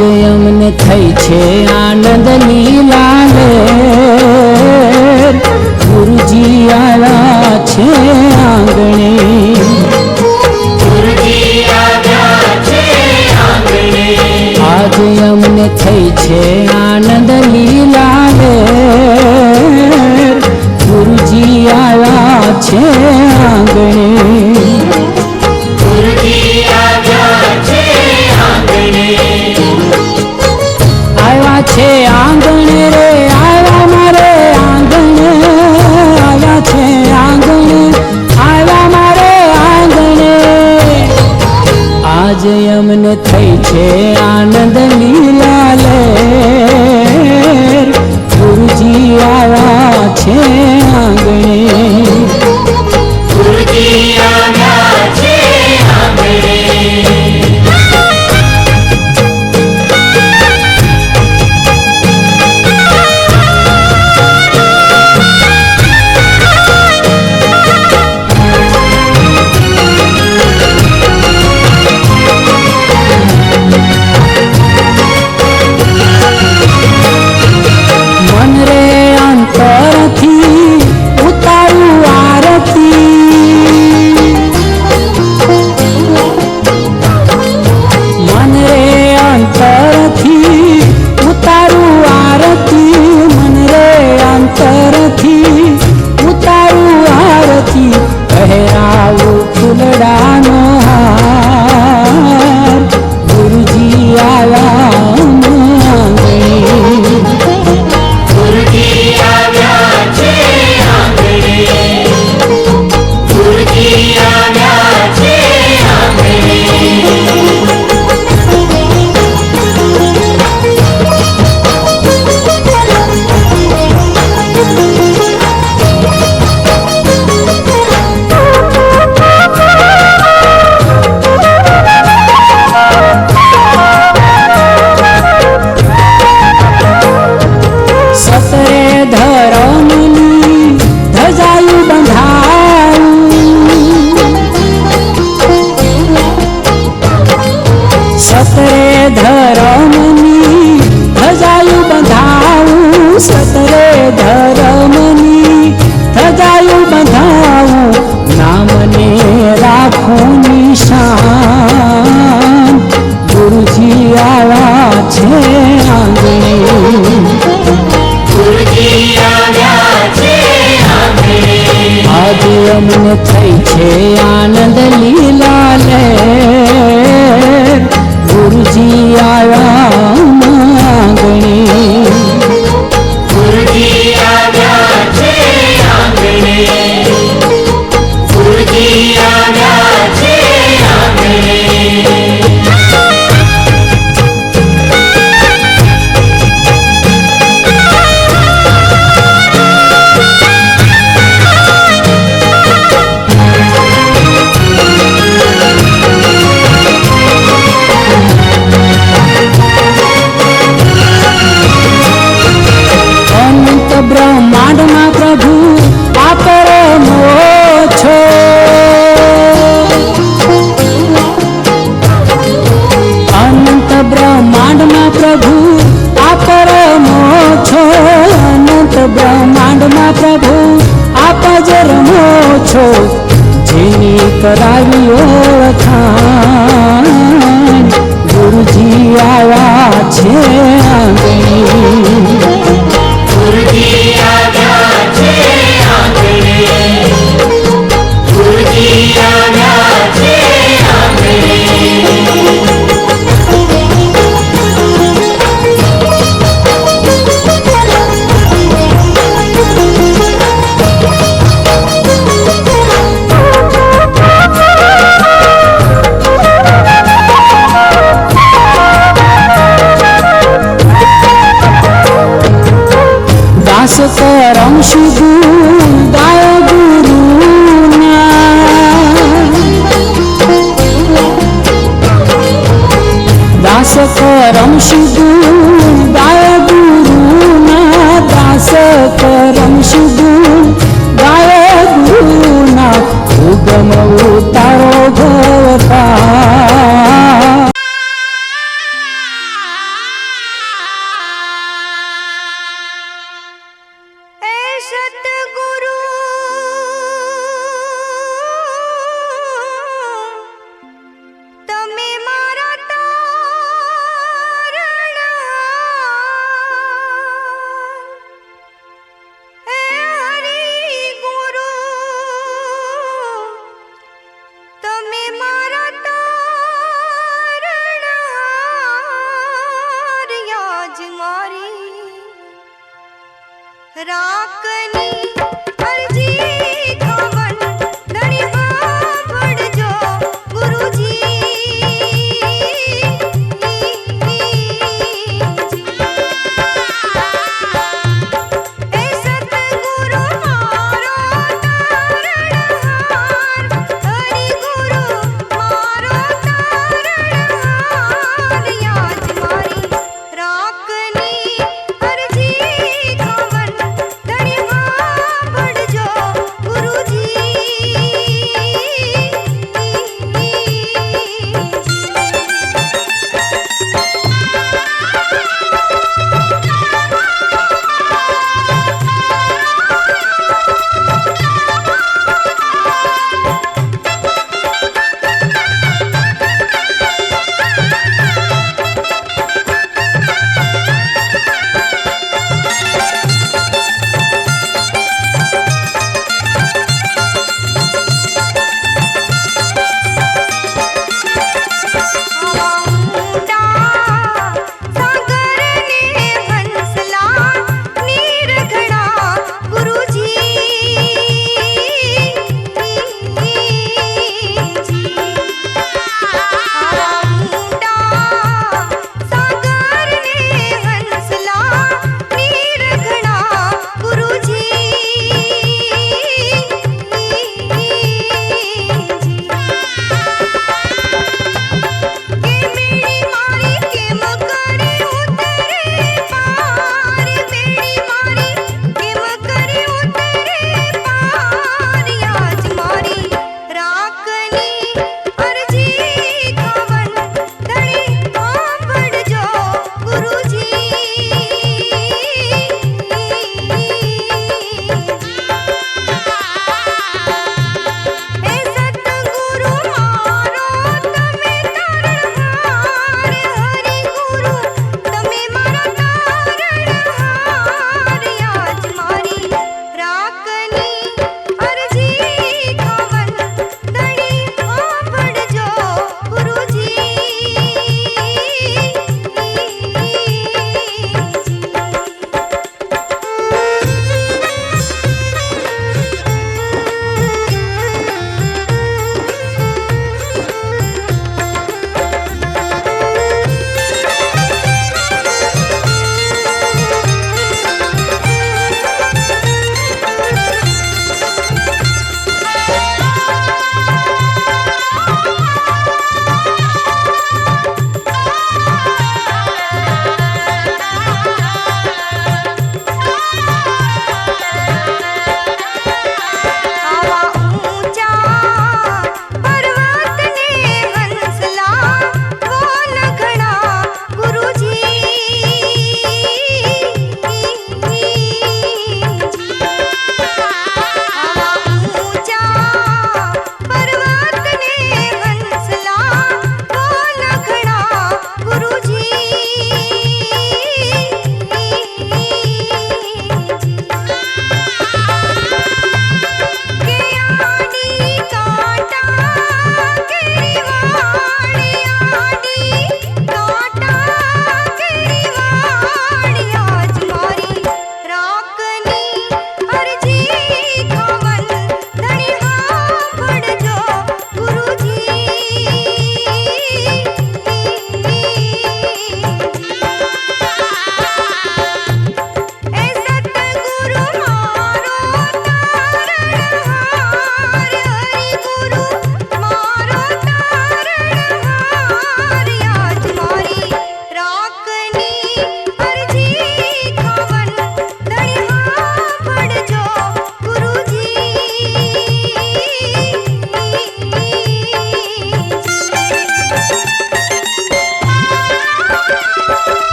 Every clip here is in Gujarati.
અમને થઈ છે આનંદ લીલા લહેર, ગુરુજી આવ્યા છે આંગણે, ગુરુજી આવ્યા છે આંગણે, આજે અમને થઈ છે આનંદ લીલા લહેર, ગુરુજી આવ્યા છે આંગણે, ગુરુજી આવ્યા છે આંગણે, આવ્યા છે આંગણે રે આવ્યા મારે આંગણે, આવ્યા છે આંગણે આવ્યા મારે આંગણે, આજે અમને થઈ છે આનંદ લીલા લહેર, ગુરુજી આવ્યા છે આંગણે, ગુરુજી આવ્યા છે આંગણે. મન રે અંતરથી ઉતારું આરતી, મન રે અંતરથી ઉતારું આરતી, મન રે અંતરથી ઉતારું આરતી, પહેરાવું ફૂલડાનો હાર, ગુરુજી આવ્યા આંગણે, ગુરુજી આવ્યા છે આંગણે, ગુરુજી આવ્યા છે આંગણે. સતરે ધરમની ધજાયું બંધાયું, સતરે ધરમની ધજાયું બંધાવું, સતરે ધરમની ધજાયું બંધાવું, નામને રાખું નિશાન, ગુરુજી આવ્યા છે આંગણે, ગુરુજી આવ્યા છે આંગણે, આજે અમને થઈ છે આનંદ લીલા લહેર, ગુરુજી આવ્યા આંગણે, ગુરુજી આવ્યા છે આંગણે, ગુરુજી આવ્યા છે આંગણે. અનંત બ્રહ્માંડમાં પ્રભુ આપ રમો છો, અનંત બ્રહ્માંડમાં પ્રભુ આપ રમો છો, અનંત બ્રહ્માંડમાં પ્રભુ આપ જ રમો છો, જેની કરાવી ઓળખાણ, ગુરુજી આવ્યા છે આંગણે, ગુરુજી આવ્યા છે આંગણે, ગુરુજી આવ્યા છે આંગણે. દાસ કરમ શુદુ ગાય ગુરુના, દાસ કરમ શુદુ ગાય ગુરુના, દાસ કરમ શુદુ ગાય ગુરુના, ઉગમ ઉતારો ભવતા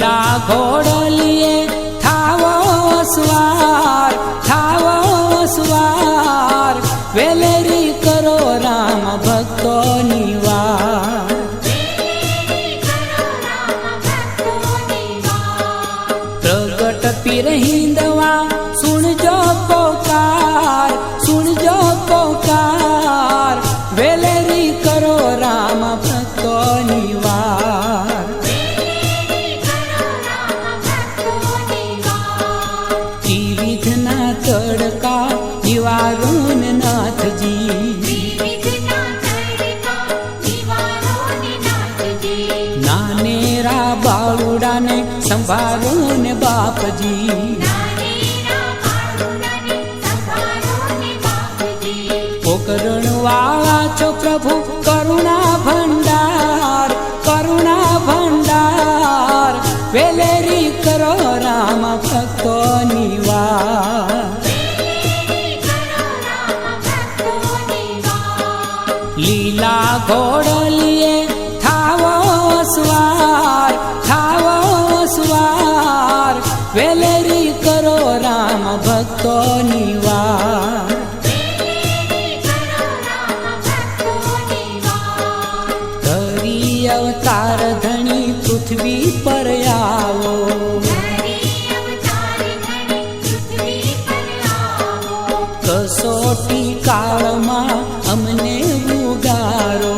લીલા ઘોડલીએ થાવો સ્વાર, થાવો સ્વાર, વેલેરી કરો રામ ભક્તોની વાર. પ્રગટ પીર હિંદવા સુણજો પોકાર, સુણજો પોકાર, વેલેરી કરો રામ ભક્તોની વાર. વિવિધના તડકા નિવારણ નાથજી, નાનેરા બાળુડાને સંભાળો ને બાપજી. પોકરણ વાળા છો પ્રભુ કરુણા ભંડાર, કરુણા ભંડાર, વેલેરી કરો રામ ભક્તોની વાર. લીલા ઘોડલીએ થાવો સ્વાર, થાવો સ્વાર, વેલેરી કરો રામ ભક્તોની વાર. ધરી અવતાર ધણી પૃથ્વી પર આવો, કસોટી કાળમાં અમને ઉગારો.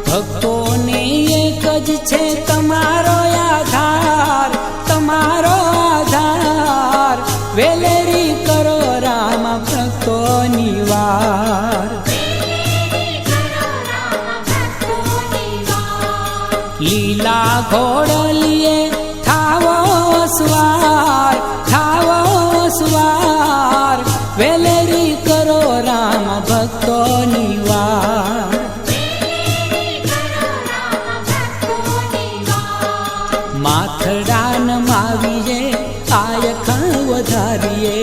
ભક્તોને એક જ છે તમારો આધાર, તમારો આધાર, વેલેરી કરો રામ ભક્તોની વાર. લીલા ઘોડલીએ થાવો સ્વાર, થાવો સ્વાર, વેલેરી કરો રામ ભક્તોની વાર. માથડાન માવીએ આયખા વધારીએ,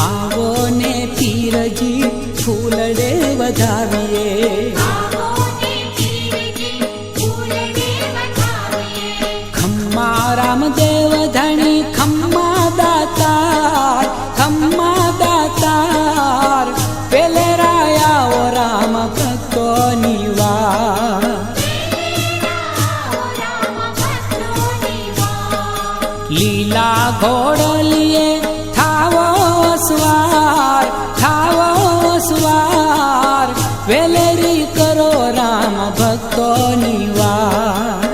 આવો ને પીરજી ફૂલડે વધાવીએ. ખમ્મા રામદેવ ધણી ખમ્મા દાતાર, ખમ્મા દાતાર, વેલેરાયા રામ ભક્તોની વાર. લીલા ઘોડલીએ થાવો સ્વાર, થાવો સ્વાર, વેલેરી કરો રામ ભક્તોની વાર.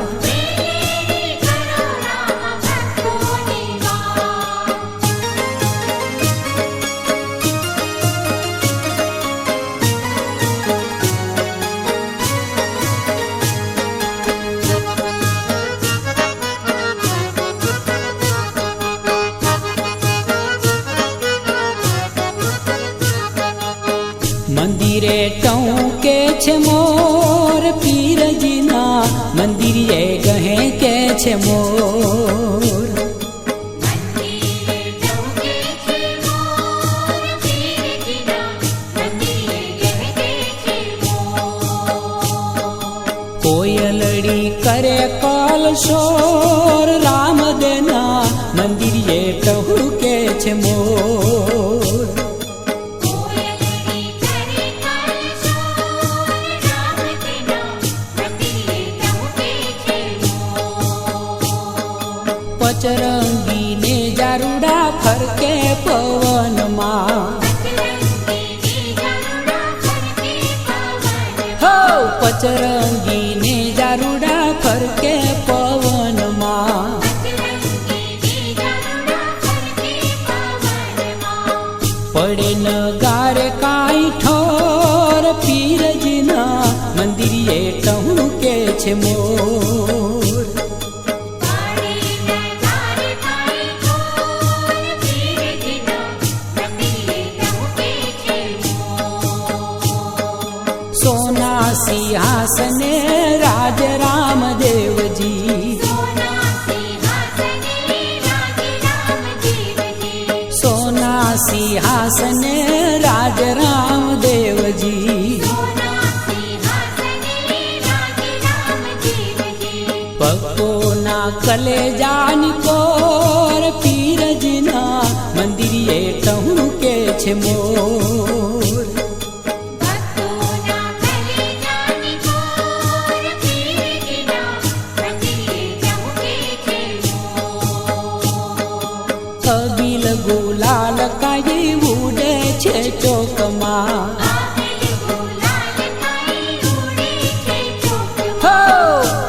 મંદિરે ટૌકે છે મોર, પીરજીના મંદિરે ગહે કે છે મોર. કોયલડી કરે કલશોર, રામદેના મંદિરે ટહુકે છે મોર. પચરંગી ને જારુડા ફરકે પવનમાં, હો પચરંગી ને જારુડા ફરકે પવનમાં. પડે નગારે કાંઈ ઠોર, પીરજીના મંદિરે ટહુકે છે મોર. સોના સિંહાસને રાજ રામદેવજી, સોના સિંહાસને રાજ રામદેવજી ભક્તોના કલેજાની કોર પીરજીના મંદિરે ટહુકે છે મોર અબીલ ગુલાલ કાઈ ઉડે છે ચોકમાં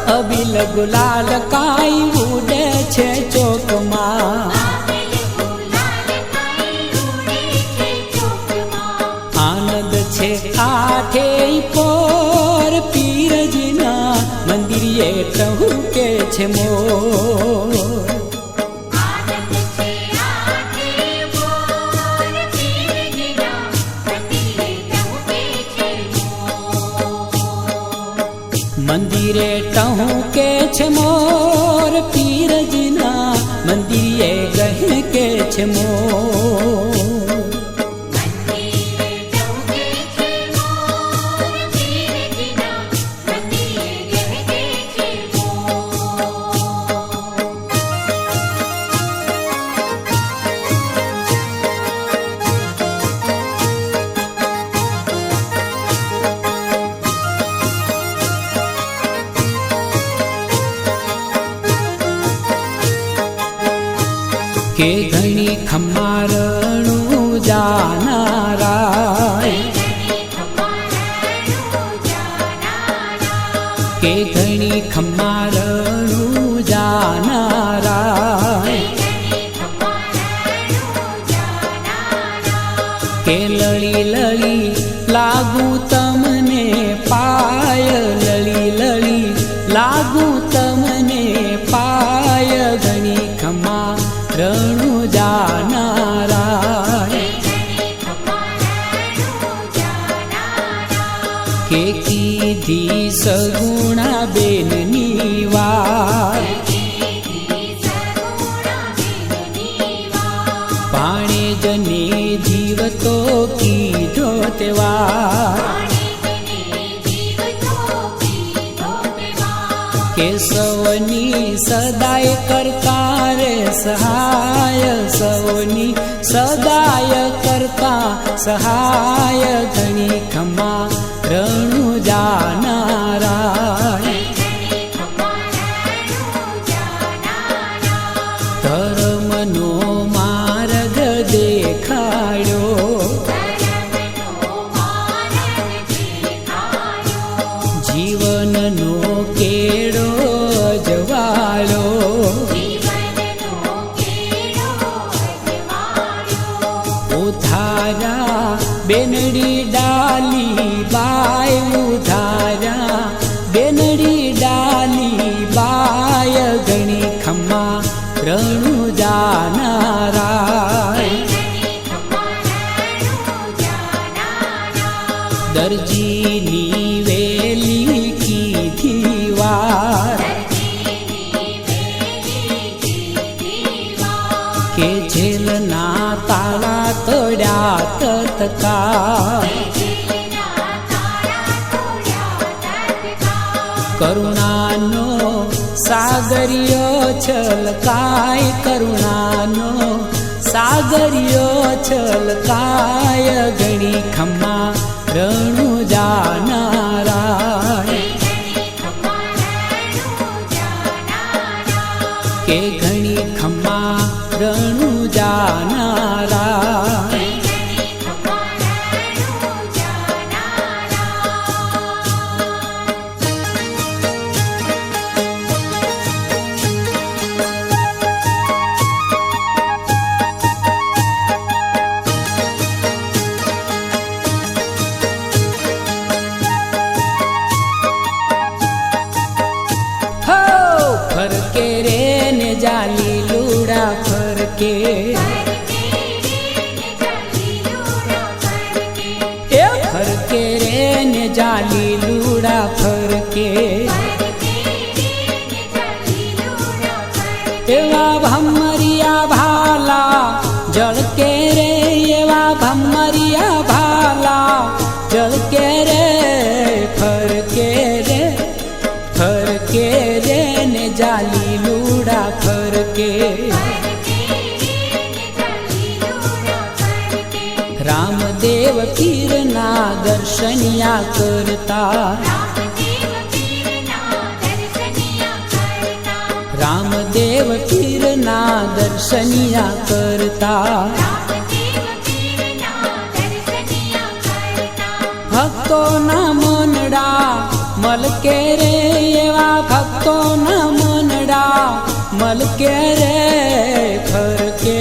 અબીલ ગુલાલ કાઈ ઉડે છે ચોકમાં આનંદ છે આઠે પોર પીરજીના મંદિરે ટહુકે છે મોર મંદિરે ટહુકે છે મોર પીરજીના મંદિરે ગહકે છે મોર કે ઘણી ખમારણું જાનારા કે ઘણી ખમારણું જાનારા કે લળી લળી લાગુ તમને પાય લળી લળી લાગુ તમને પાય ઘણી ખમા રણુ જાનારા કે કીધી સગુણા બેનની વાત પાણે જને જીવતો કીધો તે વાત કે સૌની સદાય કરતા રે સહાય સૌની સદાય કરતા સહાય ઘણી ખમા રણુ જાનારા ધર્મનો માર્ગ દેખાડ્યો જીવનનો કેળો જવાળો ઉધારા બેનડી ડાલી બાય ઉધારા બેનડી ડાલી બાય ઘણી ખમા રણુ જાનારા દરજીની વેલી કીધી વાર કે જેલના તાળા તોડ્યા તત્કાળ કરુણાનો સાગરિયો છલકાય કરુણાનો સાગરિયો છલકાય ઘણી ખમા રણુ જાનારા કે ઘણી ખમા રણુ જાનારા ફરકે રે ને જાલી લૂડા ફરકે એ ફરકે રે ને જાલી લૂડા ફરકે એવા ભમરિયા ભાલા જળકે રે રામદેવ પીરના દર્શનિયા કરતા રામદેવ પીરના દર્શનિયા કરતા ભક્તોના મનડા મલકે રે એવા ભક્તોના મનડા મલકે રે ખરકે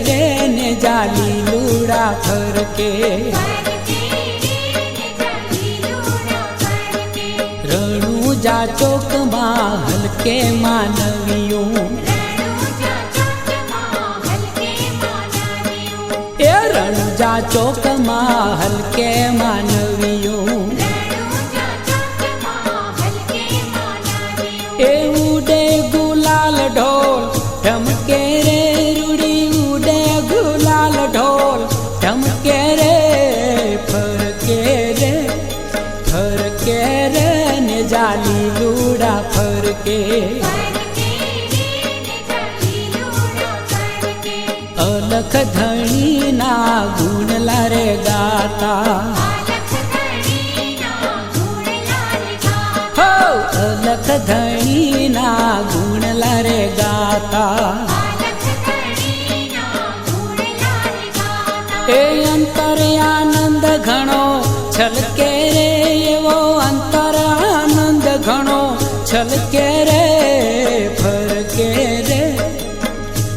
રે ને જાલી લુડા ખરકે રણુજા ચોકમાં હલકે માનવીયું એ રણુજા ચોકમાં હલકે માનવીયું એ ઉડે ગુલાલ ઢોલ ઢમકે રે રૂડી ઉડે ગુલાલ ઢોલ ઢમકે રે ફરકે રે ને જાલી લુડા ફરકે અલખ ધણીના ગુણલા રે ગાતા હો અલખ ધણીના ગુણલા રે ગાતા એ અંતર આનંદ ઘણો છલકે રે એવો અંતર આનંદ ઘણો છલકે રે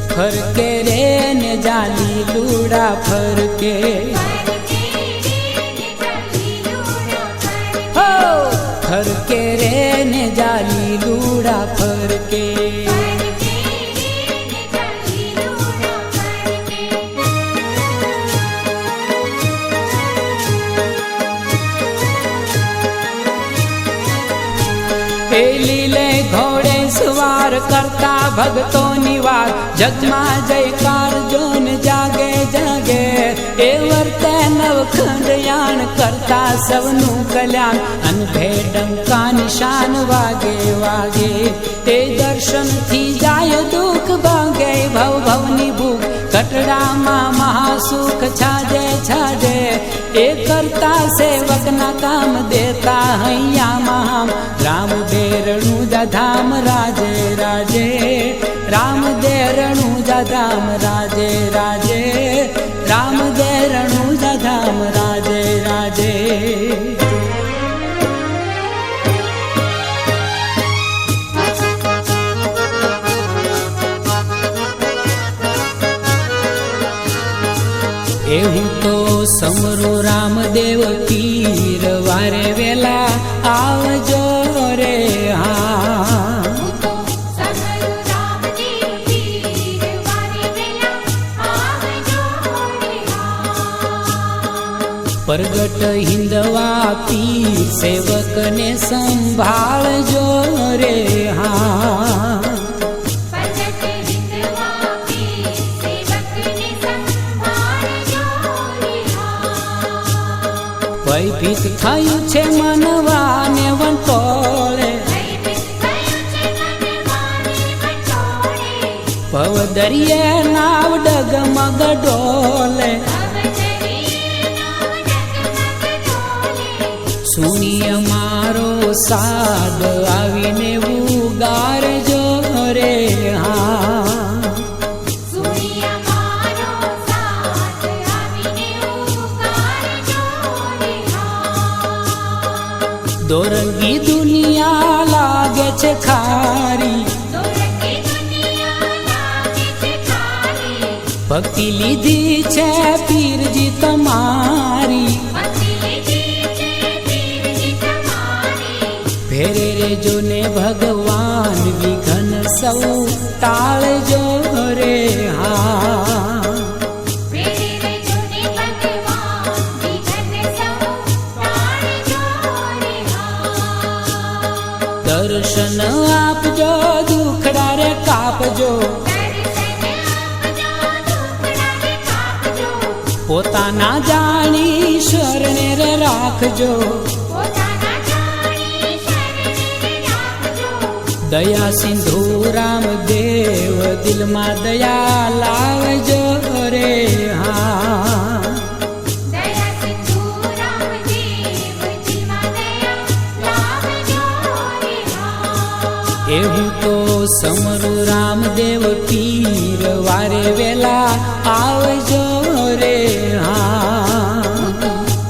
ફરકે રે ને જાલી લુડા ફરકે હો ફરકે રે ને જાલી લુડા ફરકે લીલે ઘોડે સવાર કરતા ભક્તોની વાર જગમાં જયકાર જોન જાગે જાગે એ વર્તે નવખંડ યાણ કરતા સૌનું કલ્યાણ અનભે ડંકા નિશાન વાગે વાગે તે દર્શનથી જાય દુઃખ ભાગે ભવ ભવની ભૂખ કટડામાં મહાસુખ છાજે છાજે એ કરતા સેવકના કામ દેતા હૈયામાં રામદેરણું ધામ રાજે રાજે રામદેરણું ધામ રાજે રાજે રામદેરણું ધામ રાજે રાજે એવું તો સમરો રામદેવ પીર વારે વેલા આવજો રે હા પ્રગટ હિંદવા પીર સેવકને સંભાળજો રે હા ભયભીત થયું છે મનવાને વંટોળે ભવદરિયે નાવ ડગમગ ડોલે સુનિય મારો સાદ આવીને ઉગારજો રે હા દોરંગી દુનિયા લાગે છે ખારી ભક્તિ લીધી છે પીરજી તમારી ફેરે રેજો ને ભગવાન વિઘન સૌ ટાળજો રે હા દર્શન આપજો દુખડા રે કાપજો પોતાના જાણી શરણે રે રાખજો દયા સિંધુ રામદેવ દિલમાં દયા લાવજો રે હા. દયા સિંધુ રામદેવ દિલમાં દયા લાવજો રે હા. એવું તો સમરું રામદેવ પીર વારે વેલા આવજો રે હા.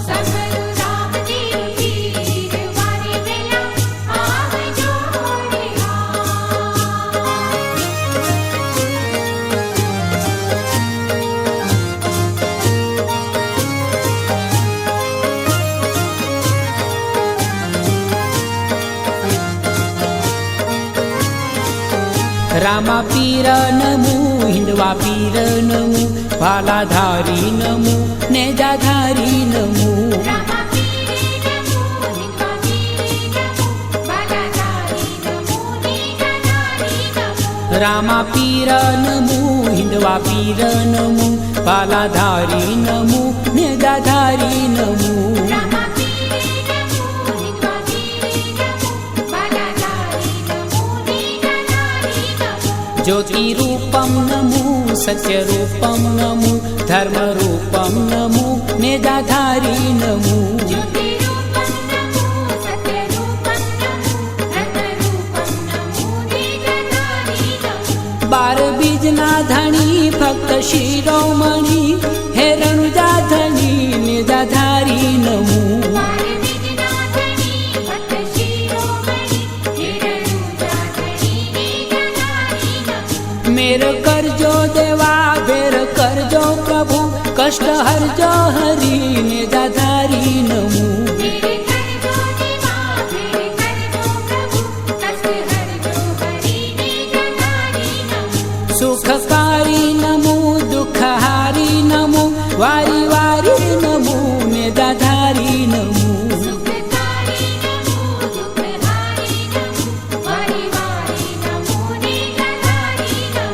સમરું રામદેવ પીર વારે વેલા આવજો રે હા. રામા પીર નમુ હિંદવા પીર નમુ ભાલાધારી નમુ નેજાધારી નમુ. રામા પીરે નમો હિંદવા પીરે નમો બાલાધારી નમો નીનાધારી નમો. રામા પીર નમુ હિંદવા પીર નમુ ભાલાધારી નમુ નેજાધારી નમુ. રામા પીરે નમો હિંદવા પીરે નમો બાલાધારી નમો નીનાધારી નમો. જ્યોતિ રૂપમ નમુ સત્ય રૂપમ નમુ ધર્મ રૂપમ નમુ નેજાધારી નમુ. જ્યોતિ રૂપમ નમો સત્ય રૂપમ નમો ધર્મ રૂપમ નમો નીનાધારી નમો. બાર બીજના ધણી ફક્ત શિરોમણી હે રણુજા ધણી નેજાધારી નમુ. બાર વિઘ્નાધણી ભક્ત શિરોમણી હિરણુજાધણી નીનાધારી નમો. મેર કરજો દેવા વેર કરજો પ્રભુ કષ્ટ હરજો હરી નેજાધારી નમુ. મેરે કરજો દેવા મેરે કરજો પ્રભુ કષ્ટ હરજો હરી નીનાધારી નમો. સુખકારી નમુ દુઃખહારી નમુ વારી વારી નમુ નેજાધારી નમુ. સુખકારી નમો દુઃખહારી નમો વારી વારી નમો નીનાધારી નમો.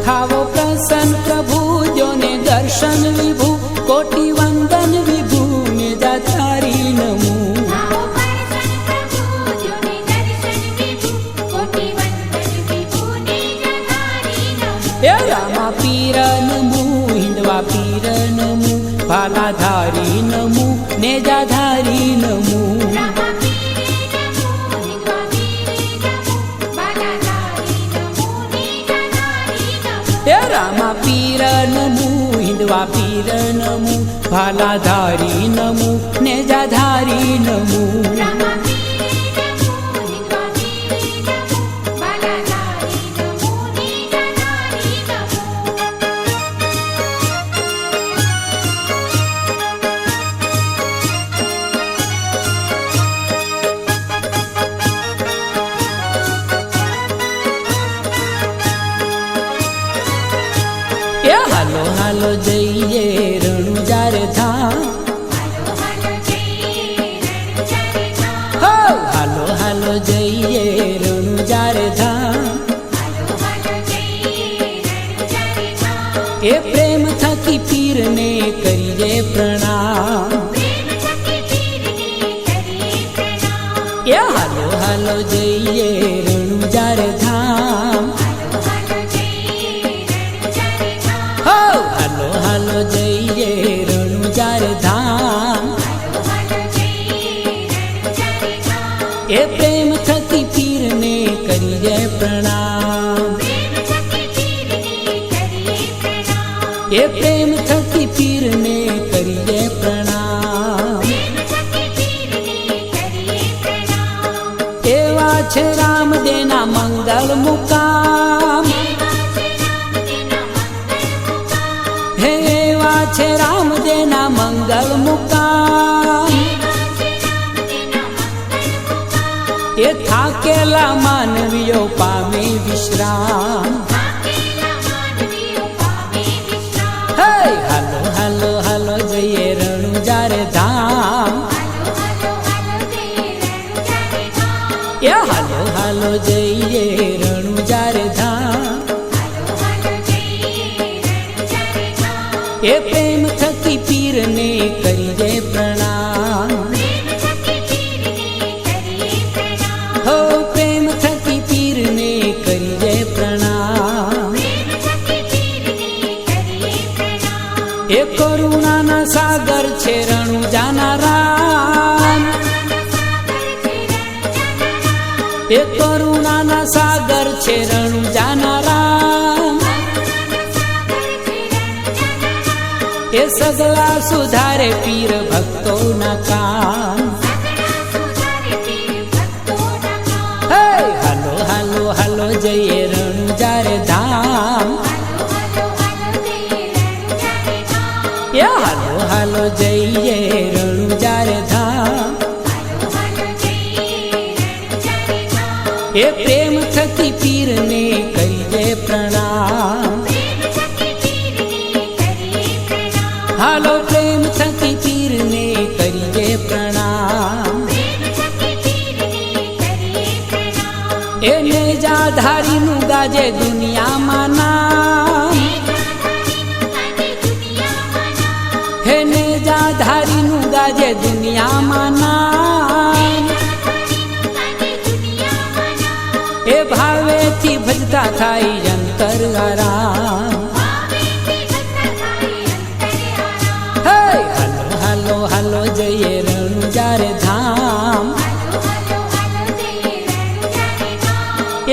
થાવો પ્રસન્ન પ્રભુ જોને દર્શન વિભુ કોટી વંદન વિભુ નેજાધારી નમુ. આવો પરસન પ્રભુ જોને દર્શન વિભુ કોટી વંદન વિભુ નીનાધારી નમો. એ રામા પીર નમુ હિંદવા પીર નમુ ભાલાધારી નમુ નેજાધારી નમુ. રામા પીરે નમો હિંદવા પીરે નમો બાલાધારી નમો નીનાધારી નમો. એ રામા પીર નમુ હિંદવા પીર નમુ ભાલાધારી નમુ નેજાધારી નમુ. રામા પીરે નમો હિંદવા પીરે નમો બાલાધારી નમો નીનાધારી નમો. એ હાલો હાલો જઈએ રણુજા રે ધામ. હાલો હાલો જઈએ રણુજા રે ધામ. હો હાલો હાલો જઈએ રણુજા રે ધામ. હાલો હાલો જઈએ રણુજા રે ધામ. એ પ્રેમ થકી પીરને કરીએ પ્રણામ. પ્રેમ થકી પીરને કરીએ પ્રણામ. એ હાલો હાલો જઈએ રણુજા રે ધામ. હાલો હાલો જઈએ રણુજા રે ધામ. હો હાલો હાલો જઈએ રણુજા રે ધામ. હાલો હાલો જઈએ રણુજા રે ધામ. એ પ્રેમ થકી પીરને કરીએ પ્રણામ. પ્રેમ થકી પીરને કરીએ પ્રણામ. એ પ્રેમ થકી પીરને કરીએ પ્રણામ. પ્રેમ થકી પીરને કરીએ પ્રણામ. એવા છે રામદેના મંગલ મુકામ. હે એવા છે રામદેના મંગલ મુકામ. એ થાકેલા માનવીઓ પામે વિશ્રામ. હે હાલો હાલો હાલો જઈએ રણુજા રે ધામ. એ હાલો હાલો જઈએ રણુજા રે ધામ. એ પ્રેમ થકી પીરને કરીએ પ્રણામ. હો પ્રેમ થકી પીરને એ કરુણાના સાગર છે રણુજાના રામ, એ કરુણાના સાગર છે રણુજાના રામ, એ સગલા સુધારે પીર ભક્તોના કામ. હે હાલો હાલો હાલો જઈએ રણુજા રે ધામ, એ હાલો હાલો જઈએ રણુજા રે ધામ. એ પ્રેમ થકી પીરને કરીએ પ્રણામ, હાલો પ્રેમ થકી પીરને કરીએ પ્રણામ. એને જાધારીનું ગાજે દુનિયામાં નામ, એને જાધારીનું ગાજે દુનિયામાં નામ. એ ભાવેથી ભજતા થાય અંતર આરામ. હે હાલો હાલો હાલો જઈએ રણુજા રે ધામ,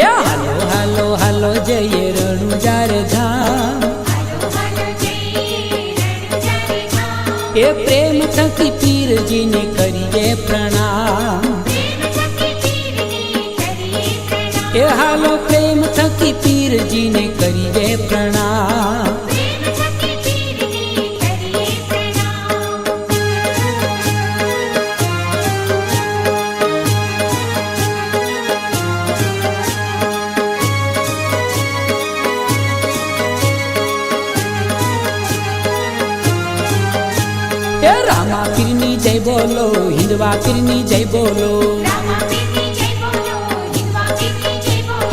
એ હાલો હાલો હાલો જઈએ રણુજા રે ધામ. એ પ્રેમ થકી પીરજીને કરીએ પ્રણામ, એ હાલો પ્રેમ થકી પીરજીને કરીએ પ્રણામ. એ રામા પીરની જય બોલો, હિંદવા પીરની જય બોલો,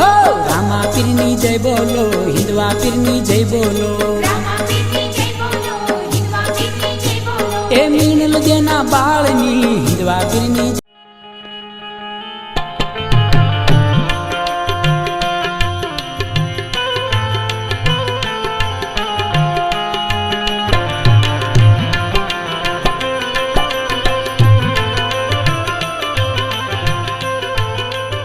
હો રામા પીરની જય બોલો, હિંદવા પીરની જય બોલો. એ મીણ લગેના બાળની હિંદવા પીરની